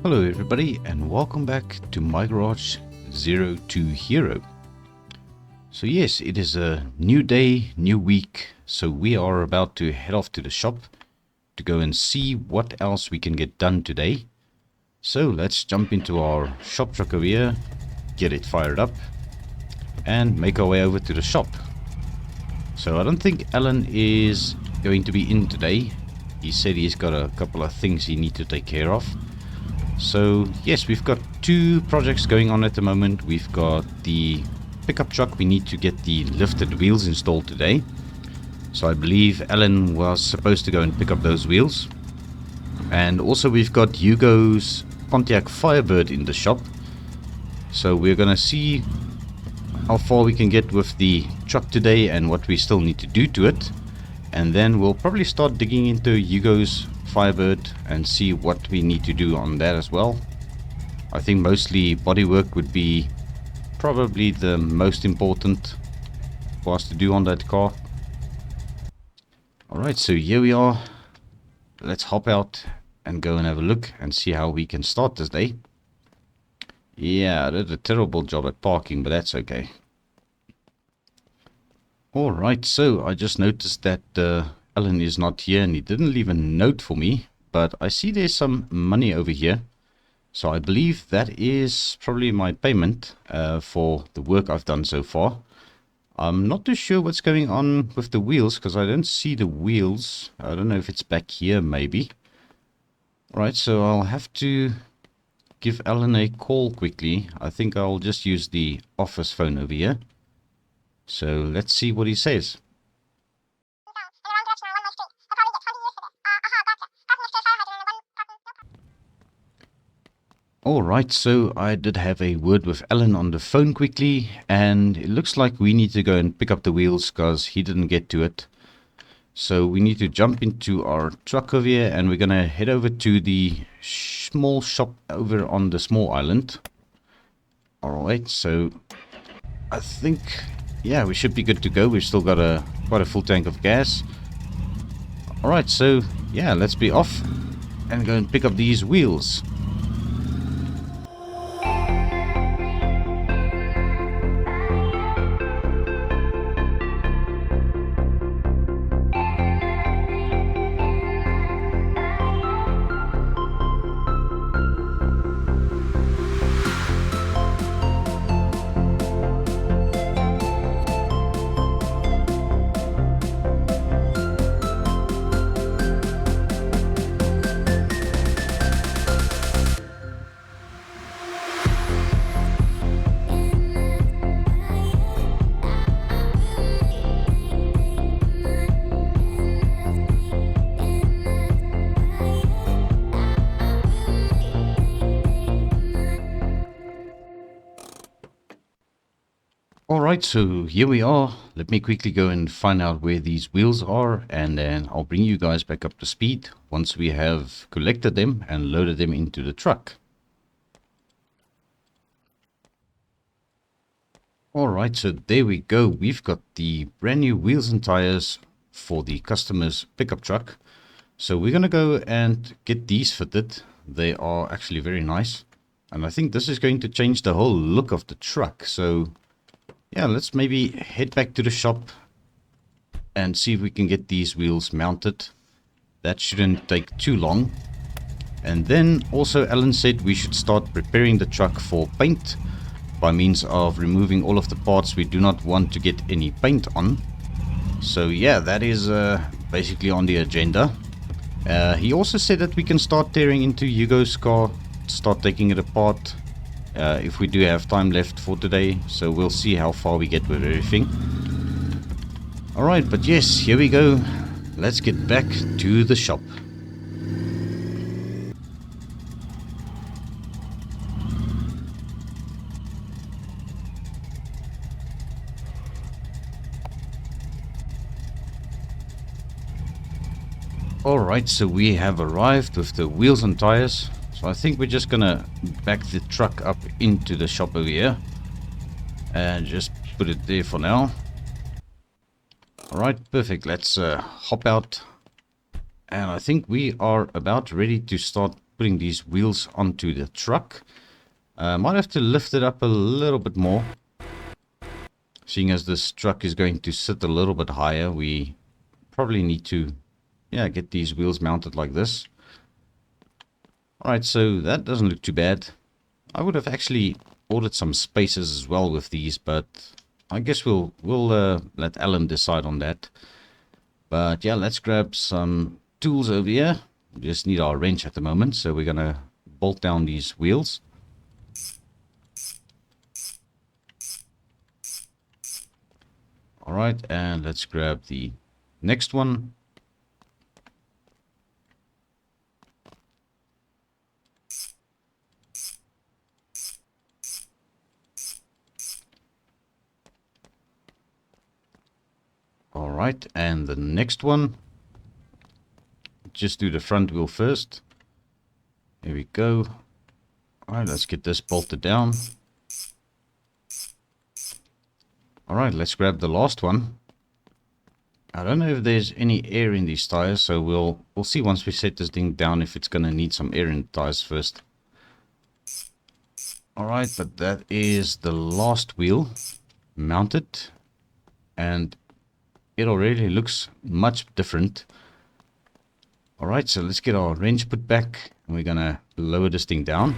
Hello everybody and welcome back to my garage 02 Hero. So yes, it is a new day, new week, so we are about to head off to the shop to go and see what else we can get done today. So let's jump into our shop truck over here, get it fired up and make our way over to the shop. So I don't think Alan is going to be in today. He said he's got a couple of things he needs to take care of. So yes, we've got two projects going on at the moment. We've got the pickup truck. We need to get the lifted wheels installed today. So I believe Alan was supposed to go and pick up those wheels. And also we've got Hugo's Pontiac Firebird in the shop. So we're gonna see how far we can get with the truck today and what we still need to do to it. And then we'll probably start digging into Hugo's Firebird and see what we need to do on that as well. I think mostly bodywork would be probably the most important for us to do on that car. Alright, so here we are. Let's hop out and go and have a look and see how we can start this day. Yeah, I did a terrible job at parking, but that's okay. Alright, so I just noticed that Alan is not here and he didn't leave a note for me, but I see there's some money over here. So I believe that is probably my payment for the work I've done so far. I'm not too sure what's going on with the wheels because I don't see the wheels. I don't know if it's back here maybe. Alright, so I'll have to give Alan a call quickly. I think I'll just use the office phone over here. So let's see what he says. Alright, so I did have a word with Alan on the phone quickly, and it looks like we need to go and pick up the wheels because he didn't get to it. So we need to jump into our truck over here and we're going to head over to the small shop over on the small island. Alright, so I think, yeah, we should be good to go. We've still got quite a full tank of gas. Alright, so yeah, let's be off and go and pick up these wheels. Alright, so here we are. Let me quickly go and find out where these wheels are, and then I'll bring you guys back up to speed once we have collected them and loaded them into the truck. Alright, so there we go. We've got the brand new wheels and tires for the customer's pickup truck. So we're going to go and get these fitted. They are actually very nice. And I think this is going to change the whole look of the truck. So yeah, let's maybe head back to the shop and see if we can get these wheels mounted. That shouldn't take too long. And then also Alan said we should start preparing the truck for paint by means of removing all of the parts we do not want to get any paint on. So yeah, that is basically on the agenda. He also said that we can start tearing into Hugo's car, start taking it apart. If we do have time left for today, so we'll see how far we get with everything. Alright, but yes, here we go. Let's get back to the shop. Alright, so we have arrived with the wheels and tires. So I think we're just gonna back the truck up into the shop over here and just put it there for now. Alright, perfect. Let's hop out. And I think we are about ready to start putting these wheels onto the truck. Might have to lift it up a little bit more. Seeing as this truck is going to sit a little bit higher, we probably need to, yeah, get these wheels mounted like this. Alright, so that doesn't look too bad. I would have actually ordered some spacers as well with these, but I guess we'll let Alan decide on that. But yeah, let's grab some tools over here. We just need our wrench at the moment, so we're gonna bolt down these wheels. Alright, and let's grab the next one. Alright, and the next one. Just do the front wheel first. Here we go. Alright, let's get this bolted down. Alright, let's grab the last one. I don't know if there's any air in these tires, so we'll see once we set this thing down if it's gonna need some air in the tires first. Alright, but that is the last wheel mounted, and it already looks much different. Alright, so let's get our wrench put back, and we're gonna lower this thing down.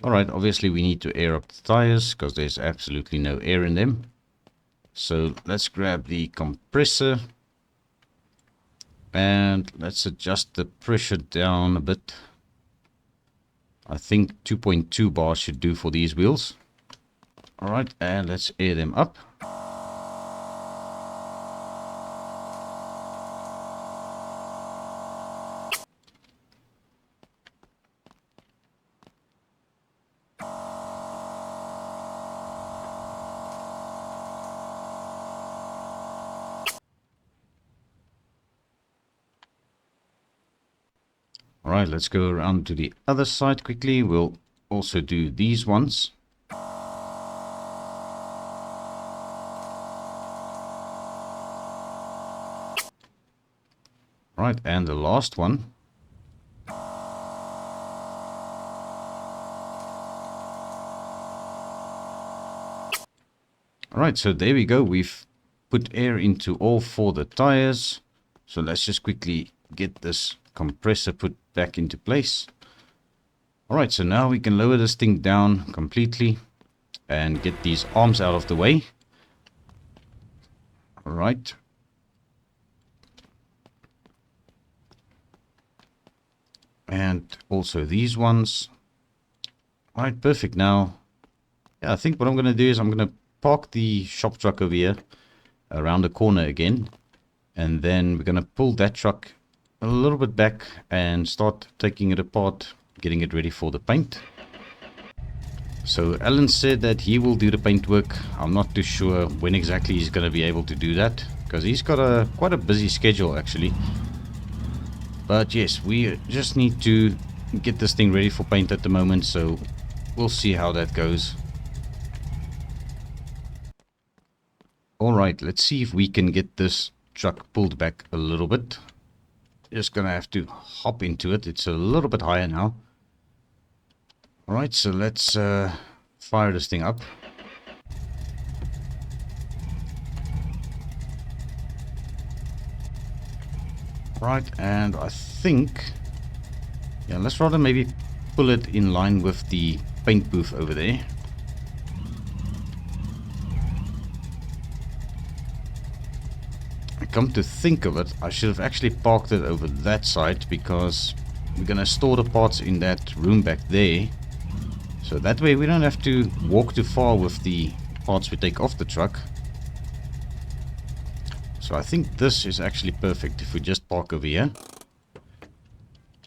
Alright, obviously we need to air up the tires, because there's absolutely no air in them. So let's grab the compressor, and let's adjust the pressure down a bit. I think 2.2 bars should do for these wheels. Alright, and let's air them up. Alright, let's go around to the other side quickly. We'll also do these ones. Right, and the last one. Alright, so there we go. We've put air into all four of the tires. So let's just quickly get this compressor put back into place. Alright, so now we can lower this thing down completely and get these arms out of the way. Alright. And also these ones. Alright, perfect. Now, yeah, I think what I'm going to do is I'm going to park the shop truck over here around the corner again. And then we're going to pull that truck a little bit back and start taking it apart, getting it ready for the paint. So Alan said that he will do the paint work. I'm not too sure when exactly he's going to be able to do that, because he's got quite a busy schedule actually. But yes, we just need to get this thing ready for paint at the moment, so we'll see how that goes. Alright, let's see if we can get this truck pulled back a little bit. Just gonna have to hop into it. It's a little bit higher now. Alright, so let's fire this thing up. Right, and I think, yeah, let's rather maybe pull it in line with the paint booth over there. Come to think of it, I should have actually parked it over that side, because we're gonna store the parts in that room back there. So that way we don't have to walk too far with the parts we take off the truck. So I think this is actually perfect if we just park over here.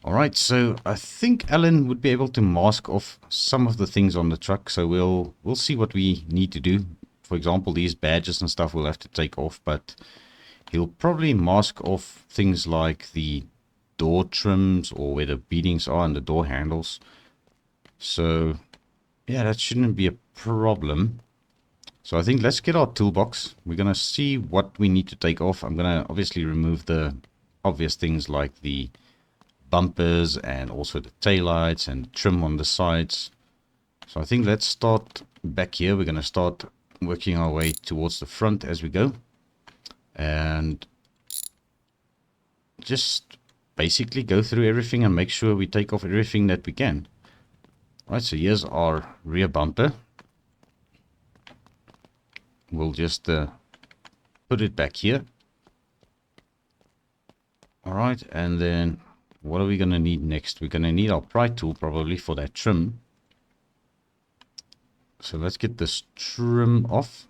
Alright, so I think Alan would be able to mask off some of the things on the truck, so we'll see what we need to do. For example, these badges and stuff we'll have to take off, but he'll probably mask off things like the door trims or where the beadings are and the door handles. So yeah, that shouldn't be a problem. So I think let's get our toolbox. We're going to see what we need to take off. I'm going to obviously remove the obvious things like the bumpers and also the taillights and trim on the sides. So I think let's start back here. We're going to start working our way towards the front as we go. And just basically go through everything and make sure we take off everything that we can. Right, so here's our rear bumper. We'll just put it back here. Alright, and then what are we going to need next? We're going to need our pry tool probably for that trim. So let's get this trim off.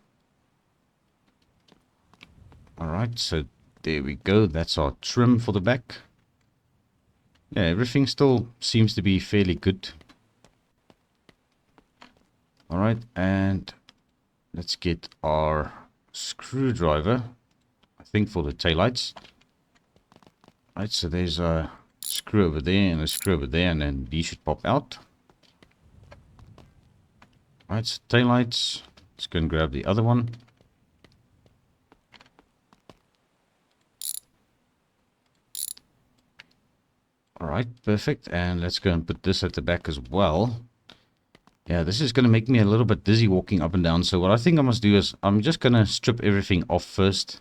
Alright, so there we go. That's our trim for the back. Yeah, everything still seems to be fairly good. Alright, and let's get our screwdriver, I think for the taillights. Right, so there's a screw over there and a screw over there, and then these should pop out. Right, so taillights. Let's go and grab the other one. Alright, perfect. And let's go and put this at the back as well. Yeah, this is going to make me a little bit dizzy walking up and down. So what I think I must do is I'm just going to strip everything off first.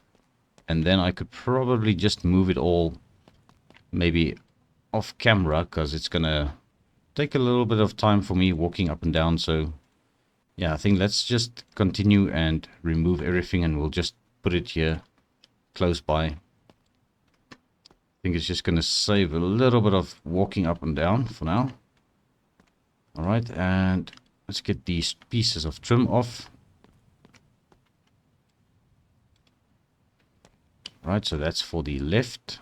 And then I could probably just move it all maybe off camera, because it's going to take a little bit of time for me walking up and down. So yeah, I think let's just continue and remove everything, and we'll just put it here close by. I think it's just going to save a little bit of walking up and down for now. Alright, and let's get these pieces of trim off. Right, so that's for the left.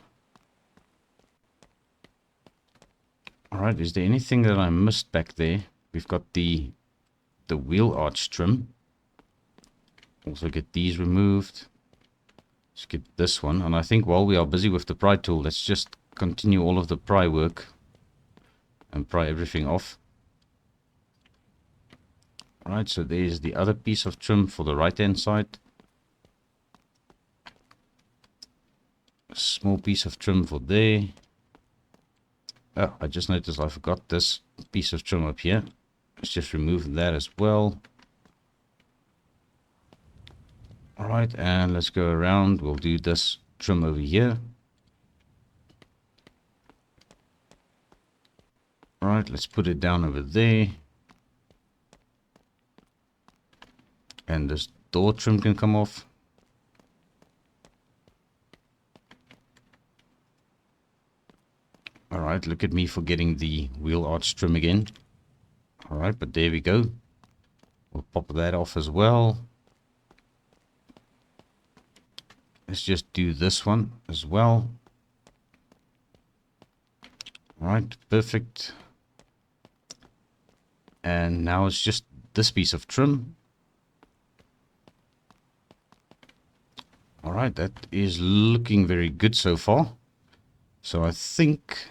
Alright, is there anything that I missed back there? We've got the wheel arch trim. Also get these removed. Let's get this one. And I think while we are busy with the pry tool, let's just continue all of the pry work and pry everything off. Alright, so there's the other piece of trim for the right hand side. A small piece of trim for there. Oh, I just noticed I forgot this piece of trim up here. Let's just remove that as well. Alright, and let's go around. We'll do this trim over here. Alright, let's put it down over there. And this door trim can come off. Alright, look at me forgetting the wheel arch trim again. Alright, but there we go. We'll pop that off as well. Let's just do this one as well. Alright, perfect. And now it's just this piece of trim. Alright, that is looking very good so far. So I think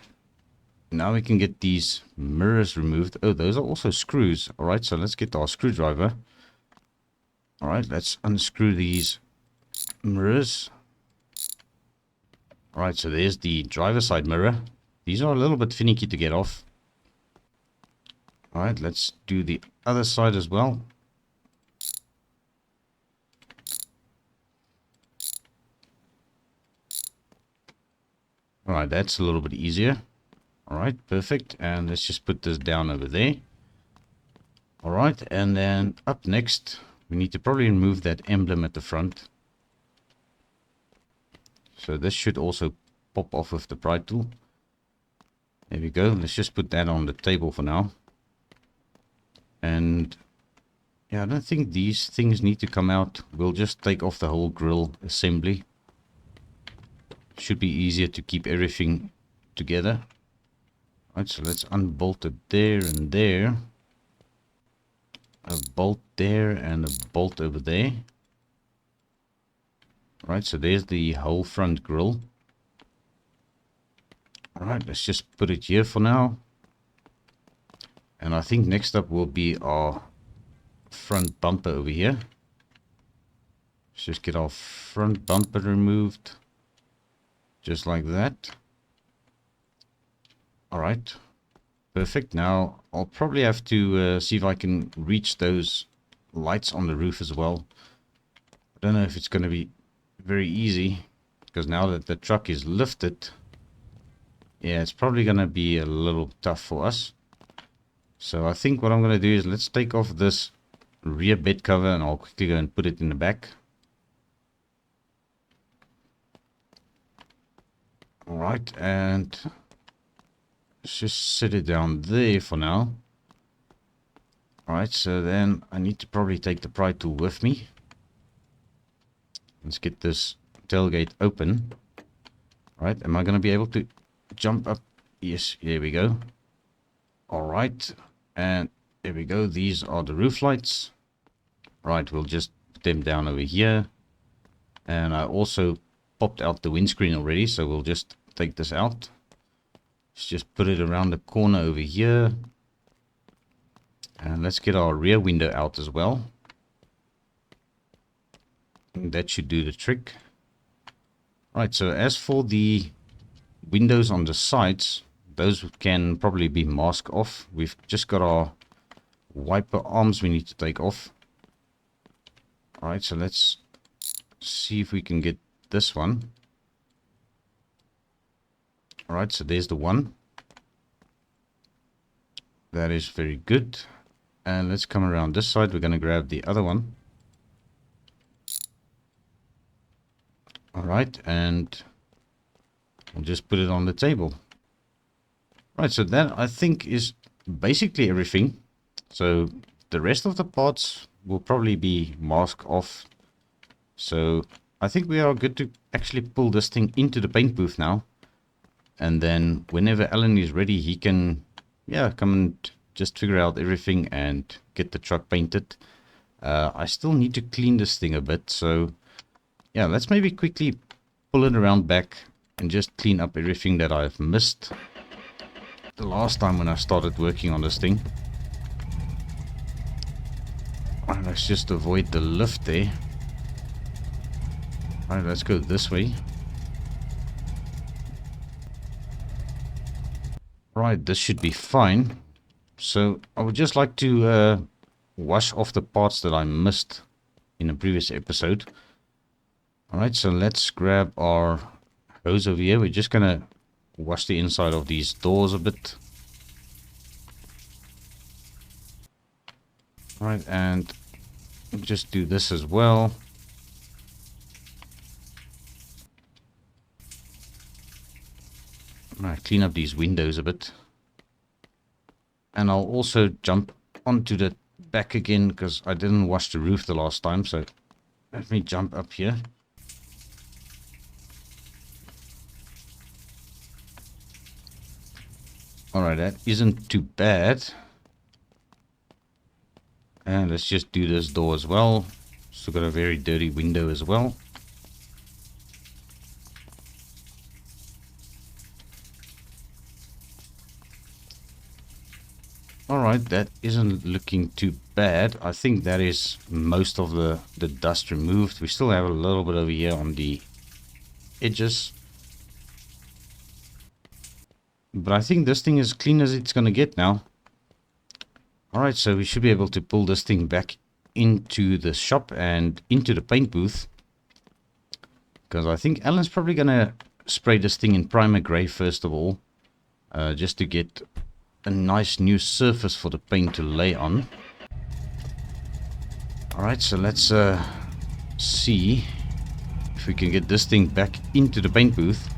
now we can get these mirrors removed. Oh, those are also screws. Alright, so let's get our screwdriver. Alright, let's unscrew these mirrors. Alright, so there's the driver side mirror. These are a little bit finicky to get off. Alright, let's do the other side as well. Alright, that's a little bit easier. Alright, perfect. And let's just put this down over there. Alright, and then up next, we need to probably remove that emblem at the front. So this should also pop off with the pry tool. There we go. Let's just put that on the table for now. And yeah, I don't think these things need to come out. We'll just take off the whole grille assembly. Should be easier to keep everything together. Right, so let's unbolt it there and there. A bolt there and a bolt over there. Right, so there's the whole front grille. Alright, let's just put it here for now. And I think next up will be our front bumper over here. Let's just get our front bumper removed. Just like that. All right. Perfect. Now I'll probably have to see if I can reach those lights on the roof as well. I don't know if it's going to be very easy, because now that the truck is lifted, yeah, it's probably going to be a little tough for us. So I think what I'm going to do is let's take off this rear bed cover and I'll quickly go and put it in the back. Alright, and let's just set it down there for now. Alright, so then I need to probably take the pry tool with me. Let's get this tailgate open. Alright, am I going to be able to jump up? Yes, there we go. Alright, and there we go. These are the roof lights. Right, we'll just put them down over here. And I also popped out the windscreen already, so we'll just take this out. Let's just put it around the corner over here. And let's get our rear window out as well. And that should do the trick. Right, so as for the windows on the sides, those can probably be masked off. We've just got our wiper arms we need to take off. Alright, so let's see if we can get this one. Alright, so there's the one. That is very good. And let's come around this side. We're going to grab the other one. Alright, and we'll just put it on the table. Right, so that I think is basically everything. So the rest of the parts will probably be masked off. So I think we are good to actually pull this thing into the paint booth now. And then whenever Alan is ready, he can, yeah, come and just figure out everything and get the truck painted. I still need to clean this thing a bit. So yeah, let's maybe quickly pull it around back and just clean up everything that I've missed the last time when I started working on this thing. Alright, let's just avoid the lift there. Alright, let's go this way. Right, this should be fine. So I would just like to wash off the parts that I missed in a previous episode. Alright, so let's grab our hose over here. We're just gonna wash the inside of these doors a bit. Alright, and just do this as well. Alright, clean up these windows a bit. And I'll also jump onto the back again because I didn't wash the roof the last time. So let me jump up here. Alright, that isn't too bad. And let's just do this door as well. Still got a very dirty window as well. Alright, that isn't looking too bad. I think that is most of the dust removed. We still have a little bit over here on the edges. But I think this thing is clean as it's going to get now. Alright, so we should be able to pull this thing back into the shop and into the paint booth. Because I think Alan's probably going to spray this thing in primer grey first of all. Just to get a nice new surface for the paint to lay on. Alright, so let's see if we can get this thing back into the paint booth.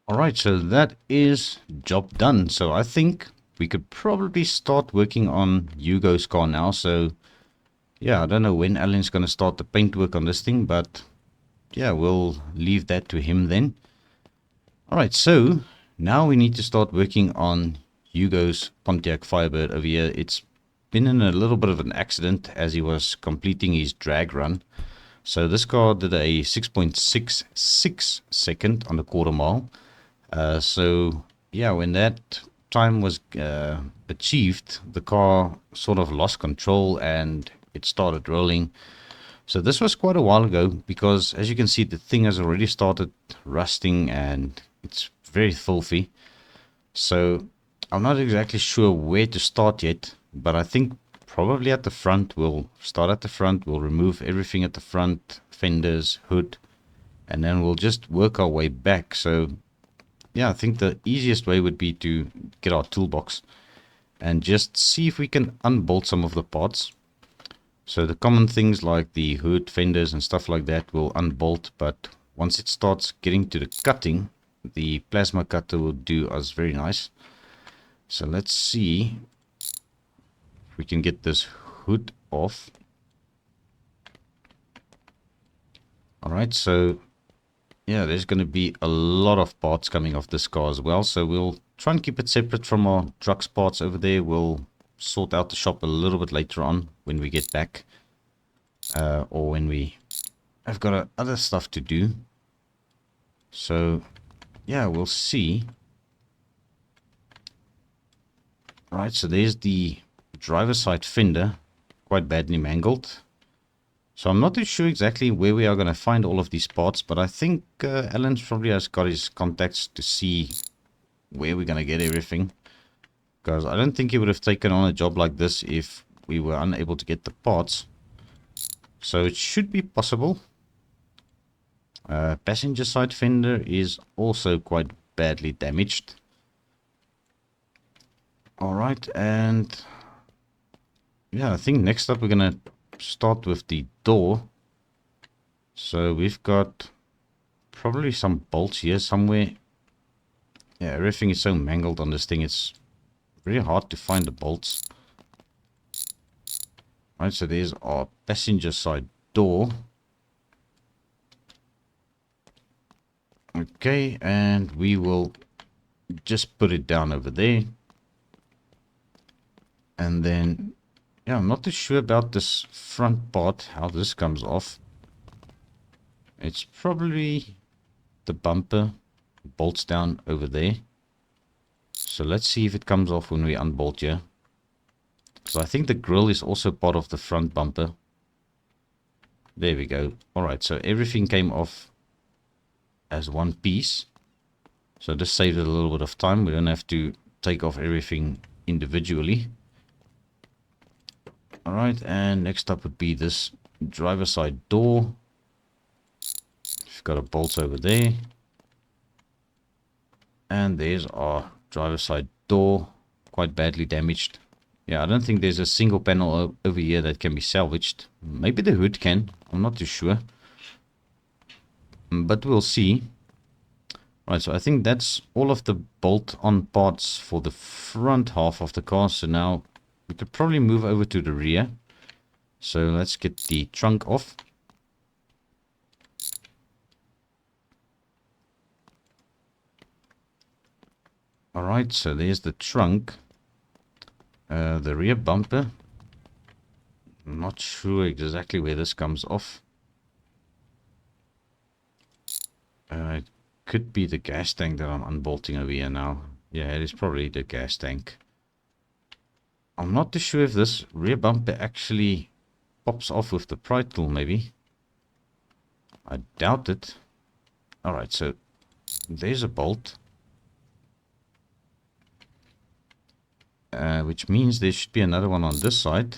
Alright, so that is job done. So I think we could probably start working on Hugo's car now. So yeah, I don't know when Alan's going to start the paint work on this thing, but yeah, we'll leave that to him then. Alright, so now we need to start working on Hugo's Pontiac Firebird over here. It's been in a little bit of an accident as he was completing his drag run. So this car did a 6.66 second on the quarter mile. So yeah, when that time was achieved, the car sort of lost control and it started rolling. So this was quite a while ago, because as you can see, the thing has already started rusting and it's very filthy. So I'm not exactly sure where to start yet, but I think probably at the front. We'll start at the front, we'll remove everything at the front, fenders, hood, and then we'll just work our way back. So yeah, I think the easiest way would be to get our toolbox and just see if we can unbolt some of the parts. So the common things like the hood, fenders and stuff like that will unbolt, but once it starts getting to the cutting, the plasma cutter will do us very nice. So let's see if we can get this hood off. Alright, so yeah, there's going to be a lot of parts coming off this car as well. So we'll try and keep it separate from our truck's parts over there. We'll sort out the shop a little bit later on when we get back. Or when we have got other stuff to do. So yeah, we'll see. Right, so there's the driver's side fender, quite badly mangled. So I'm not too sure exactly where we are going to find all of these parts, but I think Alan's probably has got his contacts to see where we're going to get everything. Because I don't think he would have taken on a job like this if we were unable to get the parts. So it should be possible. Passenger side fender is also quite badly damaged. Alright, and yeah, I think next up we're going to start with the door. So we've got probably some bolts here somewhere. Yeah, everything is so mangled on this thing, it's very hard to find the bolts. Right, so there's our passenger side door. Okay, and we will just put it down over there. And then, yeah, I'm not too sure about this front part, how this comes off. It's probably the bumper bolts down over there. So let's see if it comes off when we unbolt here. So I think the grill is also part of the front bumper. There we go. Alright, so everything came off as one piece. So this saved a little bit of time. We don't have to take off everything individually. Alright, and next up would be this driver's side door. We've got a bolt over there. And there's our driver's side door, quite badly damaged. Yeah, I don't think there's a single panel over here that can be salvaged. Maybe the hood can, I'm not too sure. But we'll see. Right, so I think that's all of the bolt-on parts for the front half of the car. So now we could probably move over to the rear. So let's get the trunk off. Alright, so there's the trunk. The rear bumper. I'm not sure exactly where this comes off. It could be the gas tank that I'm unbolting over here now. Yeah, it is probably the gas tank. I'm not too sure if this rear bumper actually pops off with the pry tool, maybe. I doubt it. Alright, so there's a bolt. Which means there should be another one on this side.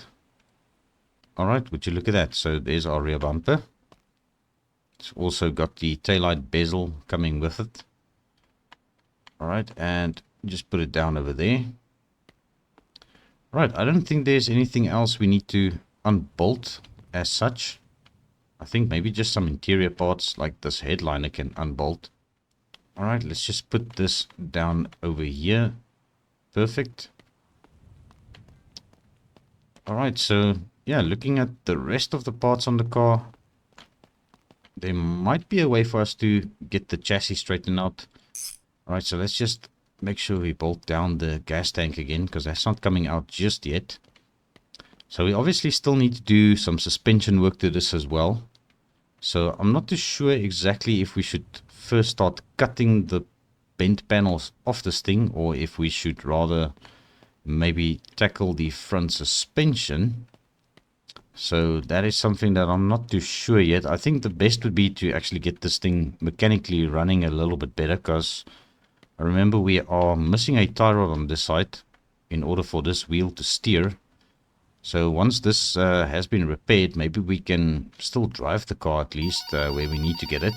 Alright, would you look at that? So there's our rear bumper. It's also got the taillight bezel coming with it. Alright, and just put it down over there. Right, I don't think there's anything else we need to unbolt as such. I think maybe just some interior parts like this headliner can unbolt. Alright, let's just put this down over here. Perfect. Alright, so yeah, looking at the rest of the parts on the car, there might be a way for us to get the chassis straightened out. Alright, so let's just make sure we bolt down the gas tank again, because that's not coming out just yet. So we obviously still need to do some suspension work to this as well. So I'm not too sure exactly if we should first start cutting the bent panels off this thing, or if we should rather maybe tackle the front suspension. So that is something that I'm not too sure yet. I think the best would be to actually get this thing mechanically running a little bit better, because I remember we are missing a tie rod on this side in order for this wheel to steer. So once this has been repaired, maybe we can still drive the car at least where we need to get it.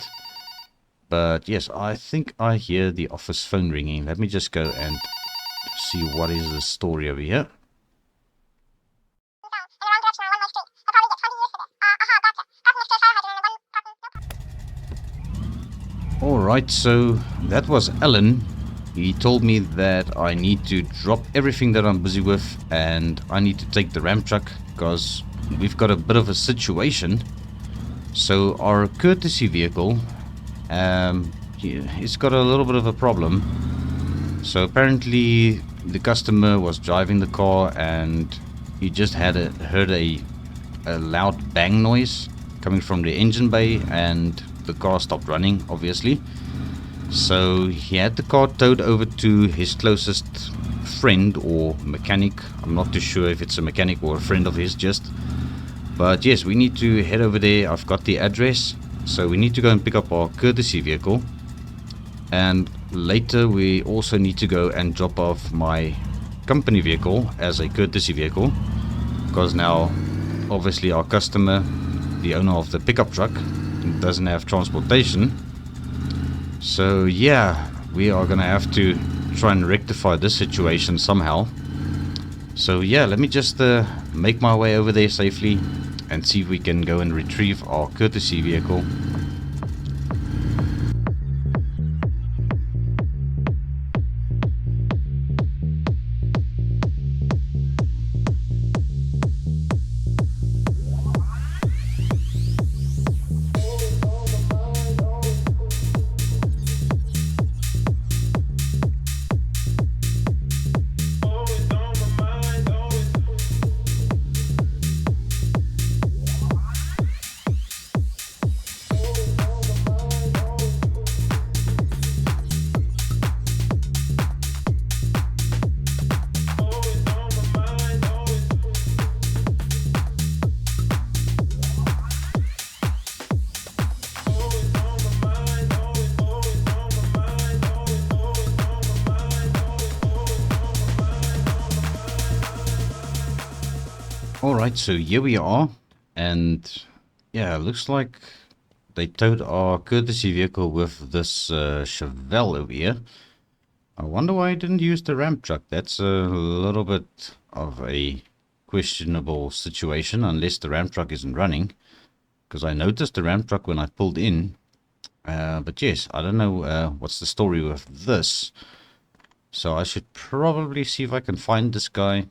But yes, I think I hear the office phone ringing. Let me just go and see what is the story over here. Alright, so that was Alan. He told me that I need to drop everything that I'm busy with and I need to take the ramp truck because we've got a bit of a situation. So our courtesy vehicle, it's got a little bit of a problem. So apparently the customer was driving the car and he just heard a loud bang noise coming from the engine bay, and the car stopped running, obviously. So he had the car towed over to his closest friend or mechanic. I'm not too sure if it's a mechanic or a friend of his just. But yes, we need to head over there. I've got the address. So we need to go and pick up our courtesy vehicle. And later we also need to go and drop off my company vehicle as a courtesy vehicle. Because now, obviously, our customer, the owner of the pickup truck, doesn't have transportation. So yeah, we are gonna have to try and rectify this situation somehow. So yeah, let me just make my way over there safely and see if we can go and retrieve our courtesy vehicle. Alright, so here we are, and yeah, looks like they towed our courtesy vehicle with this Chevelle over here. I wonder why I didn't use the ramp truck. That's a little bit of a questionable situation, unless the ramp truck isn't running, because I noticed the ramp truck when I pulled in. But yes, I don't know what's the story with this. So I should probably see if I can find this guy.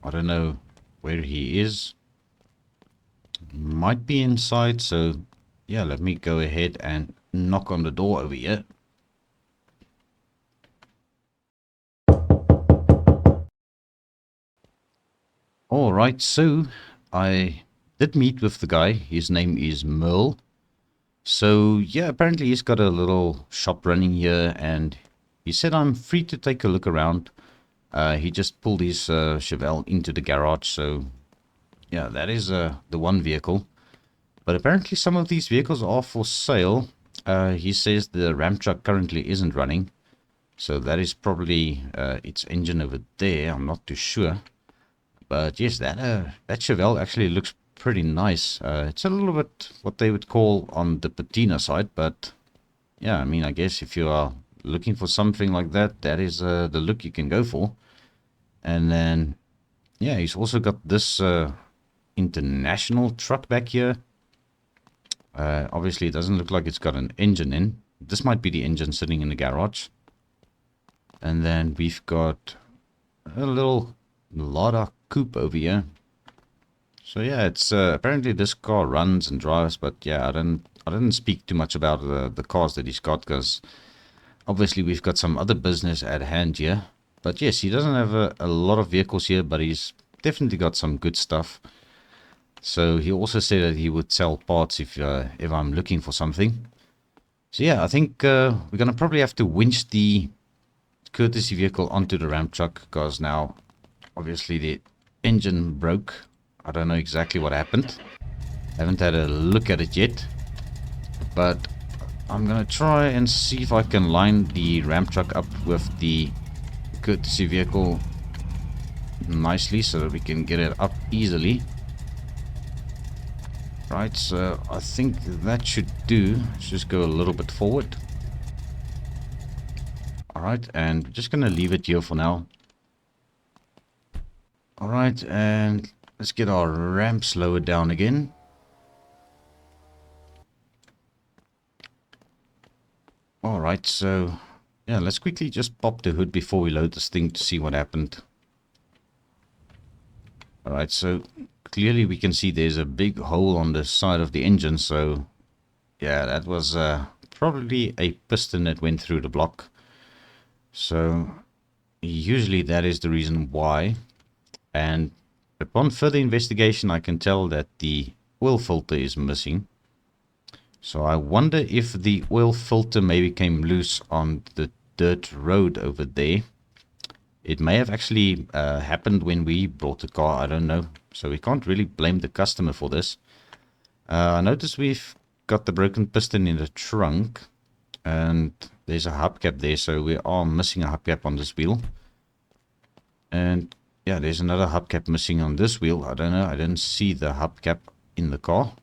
I don't know where he is. Might be inside, so yeah, let me go ahead and knock on the door over here. Alright, so I did meet with the guy. His name is Merle. So yeah, apparently he's got a little shop running here, and he said I'm free to take a look around. He just pulled his Chevelle into the garage, so yeah, that is the one vehicle. But apparently some of these vehicles are for sale. He says the ramp truck currently isn't running, so that is probably its engine over there. I'm not too sure. But yes, that Chevelle actually looks pretty nice. It's a little bit what they would call on the patina side, but yeah, I mean, I guess if you are looking for something like that, that is the look you can go for. And then yeah, he's also got this international truck back here. Obviously it doesn't look like it's got an engine in. This might be the engine sitting in the garage. And then we've got a little Lada coupe over here. So yeah, it's apparently this car runs and drives, but yeah, I didn't speak too much about the cars that he's got, because obviously we've got some other business at hand here. But yes, he doesn't have a lot of vehicles here, but he's definitely got some good stuff. So he also said that he would sell parts if I'm looking for something. So yeah, I think we're going to probably have to winch the courtesy vehicle onto the ramp truck, because now obviously the engine broke. I don't know exactly what happened. Haven't had a look at it yet. But I'm gonna try and see if I can line the ramp truck up with the courtesy vehicle nicely so that we can get it up easily. Right, so I think that should do. Let's just go a little bit forward. Alright, and we're just gonna leave it here for now. Alright, and let's get our ramps lowered down again. Alright, so yeah, let's quickly just pop the hood before we load this thing to see what happened. Alright, so clearly we can see there's a big hole on the side of the engine, so yeah, that was probably a piston that went through the block. So usually that is the reason why. And upon further investigation, I can tell that the oil filter is missing. So I wonder if the oil filter maybe came loose on the dirt road over there. It may have actually happened when we brought the car, I don't know. So we can't really blame the customer for this. I noticed we've got the broken piston in the trunk. And there's a hubcap there, so we are missing a hubcap on this wheel. And yeah, there's another hubcap missing on this wheel. I don't know, I didn't see the hubcap in the car.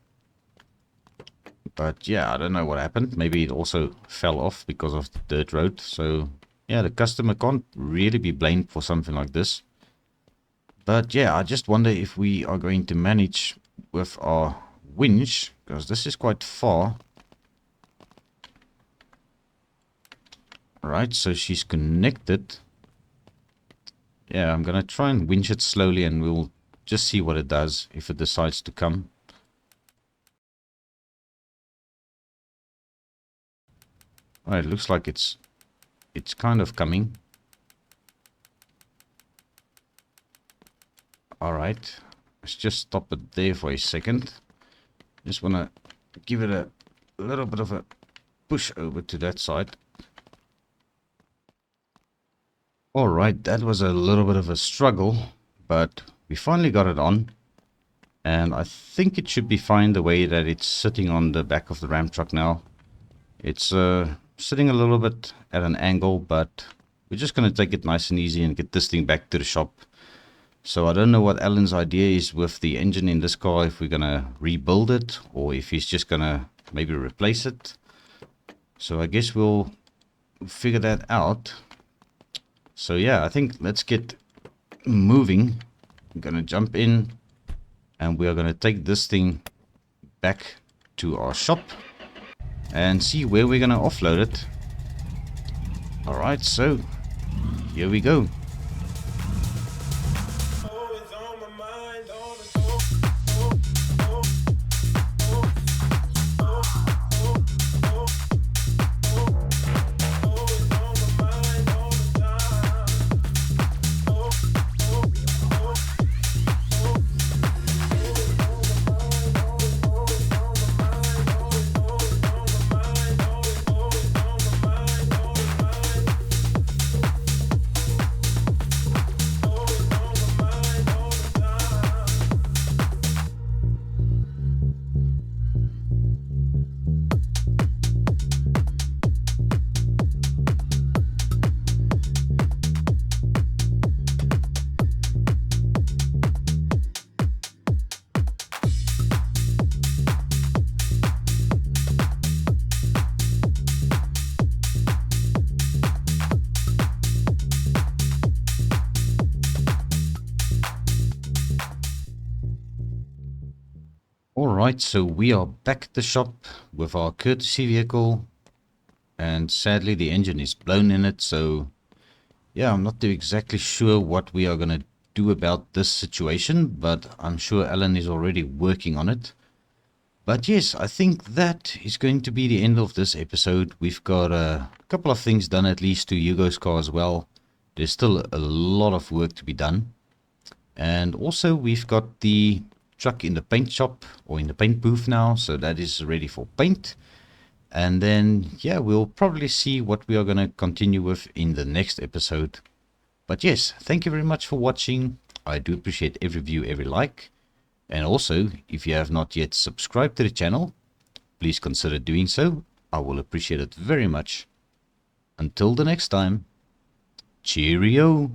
But yeah, I don't know what happened. Maybe it also fell off because of the dirt road. So yeah, the customer can't really be blamed for something like this. But yeah, I just wonder if we are going to manage with our winch, because this is quite far. Alright, so she's connected. Yeah, I'm gonna try and winch it slowly and we'll just see what it does if it decides to come. Alright, it looks like it's kind of coming. Alright, let's just stop it there for a second. Just wanna give it a little bit of a push over to that side. Alright, that was a little bit of a struggle, but we finally got it on. And I think it should be fine the way that it's sitting on the back of the ramp truck now. It's sitting a little bit at an angle, but we're just going to take it nice and easy and get this thing back to the shop. So I don't know what Alan's idea is with the engine in this car, if we're going to rebuild it or if he's just going to maybe replace it. So I guess we'll figure that out. So yeah, I think let's get moving. I'm going to jump in and we are going to take this thing back to our shop and see where we're going to offload it. Alright, so here we go. Alright, so we are back at the shop with our courtesy vehicle, and sadly the engine is blown in it, so yeah, I'm not too exactly sure what we are going to do about this situation, but I'm sure Alan is already working on it. But yes, I think that is going to be the end of this episode. We've got a couple of things done, at least to Hugo's car as well. There's still a lot of work to be done. And also we've got the truck in the paint shop, or in the paint booth now, so that is ready for paint. And then yeah, we'll probably see what we are going to continue with in the next episode. But yes, thank you very much for watching. I do appreciate every view, every like, And also, if you have not yet subscribed to the channel, please consider doing so. I will appreciate it very much. Until the next time, cheerio!